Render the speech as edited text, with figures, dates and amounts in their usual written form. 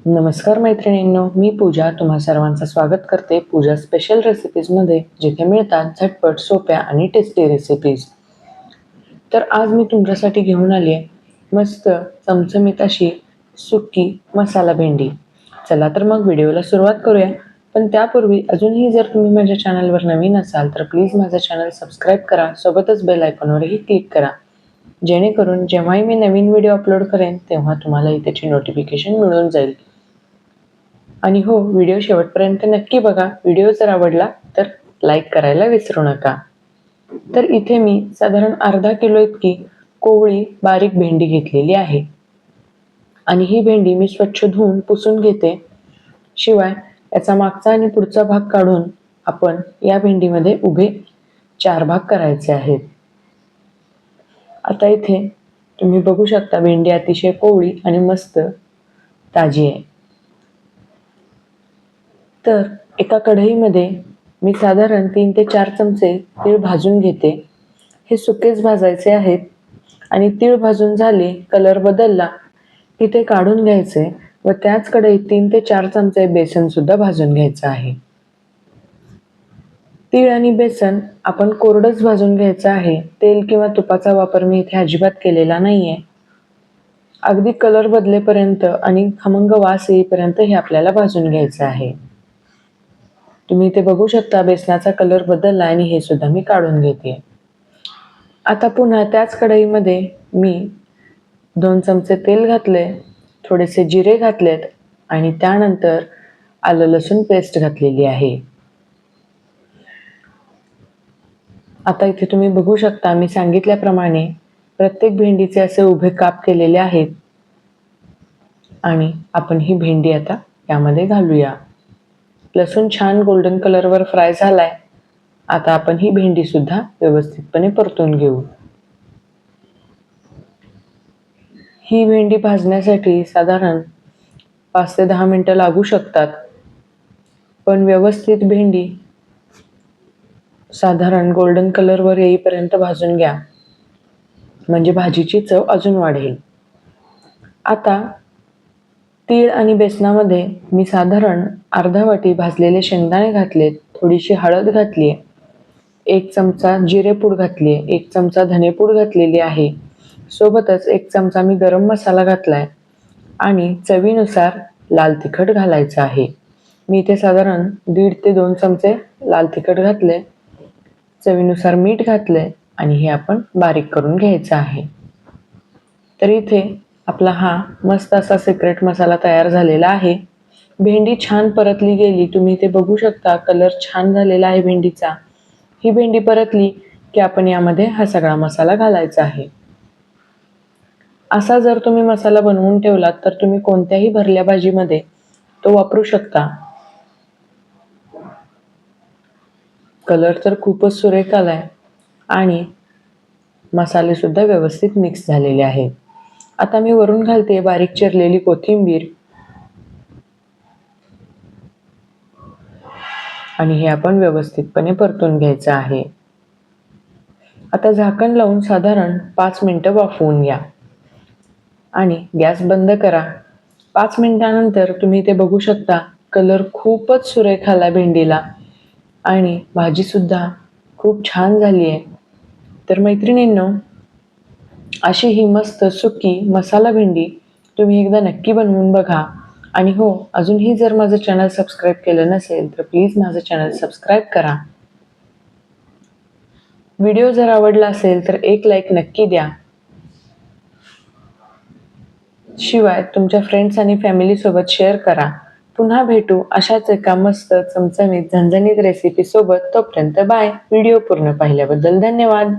नमस्कार मैत्रिणींनो, मी पूजा तुम्हा सर्वांचं स्वागत करते पूजा स्पेशल रेसिपीजमध्ये, जिथे मिळतात झटपट, सोप्या आणि टेस्टी रेसिपीज. तर आज मी तुमच्यासाठी घेऊन आली आहे मस्त चमचमीत अशी सुकी मसाला भेंडी. चला तर मग व्हिडिओला सुरुवात करूया. पण त्यापूर्वी अजूनही जर तुम्ही माझ्या चॅनलवर नवीन असाल तर प्लीज माझं चॅनल सबस्क्राईब करा, सोबतच बेल आयकॉनवरही क्लिक करा, जेणेकरून जेव्हाही मी नवीन व्हिडिओ अपलोड करेन तेव्हा तुम्हालाही त्याची नोटिफिकेशन मिळून जाईल. आणि हो, व्हिडिओ शेवटपर्यंत नक्की बघा. व्हिडिओ जर आवडला तर लाईक करायला विसरू नका. तर इथे मी साधारण अर्धा किलो इतकी कोवळी बारीक भेंडी घेतलेली आहे आणि ही भेंडी मी स्वच्छ धुवून पुसून घेते. शिवाय याचा मागचा आणि पुढचा भाग काढून आपण या भेंडीमध्ये उभे 4 भाग करायचे आहेत. आता इथे तुम्ही बघू शकता भेंडी अतिशय कोवळी आणि मस्त ताजी आहे. तर एका कढईमध्ये मी साधारण 3 ते 4 चमचे तीळ भाजून घेते. हे सुकेच भाजायचे आहेत आणि तीळ भाजून झाले, कलर बदलला की ते काढून घ्यायचे व त्याच कढईत 3 ते 4 चमचे बेसन सुद्धा भाजून घ्यायचं आहे. तीळ आणि बेसन आपण कोरडंच भाजून घ्यायचं आहे. तेल किंवा तुपाचा वापर मी इथे अजिबात केलेला नाहीये. अगदी कलर बदलेपर्यंत आणि खमंग वास येईपर्यंत हे आपल्याला भाजून घ्यायचं आहे. तुम्ही इथे बघू शकता बेसनाचा कलर बदलला आणि हे सुद्धा मी काढून घेते. आता पुन्हा त्याच कढईमध्ये मी 2 चमचे तेल घातले, थोडेसे जिरे घातलेत आणि त्यानंतर आलं लसूण पेस्ट घातलेली आहे. आता इथे तुम्ही बघू शकता मी सांगितल्याप्रमाणे प्रत्येक भेंडीचे असे उभे काप केलेले आहेत आणि आपण ही भेंडी आता यामध्ये घालूया. लसूण छान गोल्डन कलरवर फ्राय झालाय. आता आपण ही भेंडी सुद्धा व्यवस्थितपणे परतून घेऊ. ही भेंडी भाजण्यासाठी साधारण 5 ते 10 मिनिटं लागू शकतात. पण व्यवस्थित भेंडी साधारण गोल्डन कलरवर येईपर्यंत भाजून घ्या, म्हणजे भाजीची चव अजून वाढेल. आता तीळ आणि बेसनामध्ये मी साधारण अर्धा वाटी भाजलेले शेंगदाणे घातलेत, थोडीशी हळद घातली आहे, 1 चमचा जिरेपूड घातली आहे, 1 चमचा धनेपूड घातलेली आहे, सोबतच 1 चमचा मी गरम मसाला घातलाय आणि चवीनुसार लाल तिखट घालायचं आहे. मी इथे साधारण 1.5 ते 2 चमचे लाल तिखट घातले, चवीनुसार मीठ घातले आणि हे आपण बारीक करून घ्यायचं आहे. तर इथे आपला हा मस्त असा सिक्रेट मसाला तयार झालेला आहे. भेंडी छान परतली गेली, तुम्ही इथे बघू शकता कलर छान झालेला आहे भेंडीचा. ही भेंडी परतली की आपण यामध्ये हा सगळा मसाला घालायचा आहे. असा जर तुम्ही मसाला बनवून ठेवलात तर तुम्ही कोणत्याही भरल्या भाजीमध्ये तो वापरू शकता. कलर तर खूपच सुरेख आलाय आणि मसाले सुद्धा व्यवस्थित मिक्स झालेले आहेत. आता मी वरून घालते बारीक चिरलेली कोथिंबीर आणि हे आपण व्यवस्थितपणे परतून घ्यायचं आहे. आता झाकण लावून साधारण 5 मिनिटं वाफवून घ्या आणि गॅस बंद करा. 5 मिनिटानंतर तुम्ही ते बघू शकता कलर खूपच सुरेख आला भेंडीला आणि भाजी सुद्धा खूप छान झाली आहे. तर मैत्रिणींनो, अशी ही मस्त सुकी मसाला भेंडी तुम्ही एकदा नक्की बनवून बघा. आणि हो, अजूनही जर माझं चॅनल सबस्क्राईब केलं नसेल तर प्लीज माझं चॅनल सबस्क्राईब करा. व्हिडिओ जर आवडला असेल तर एक लाईक नक्की द्या. शिवाय तुमच्या फ्रेंड्स आणि फॅमिली सोबत शेअर करा. पुन्हा भेटू अशाच एका मस्त चमचमीत झणझणीत रेसिपी सोबत. तोपर्यंत बाय. व्हिडिओ पूर्ण पाहिल्याबद्दल धन्यवाद.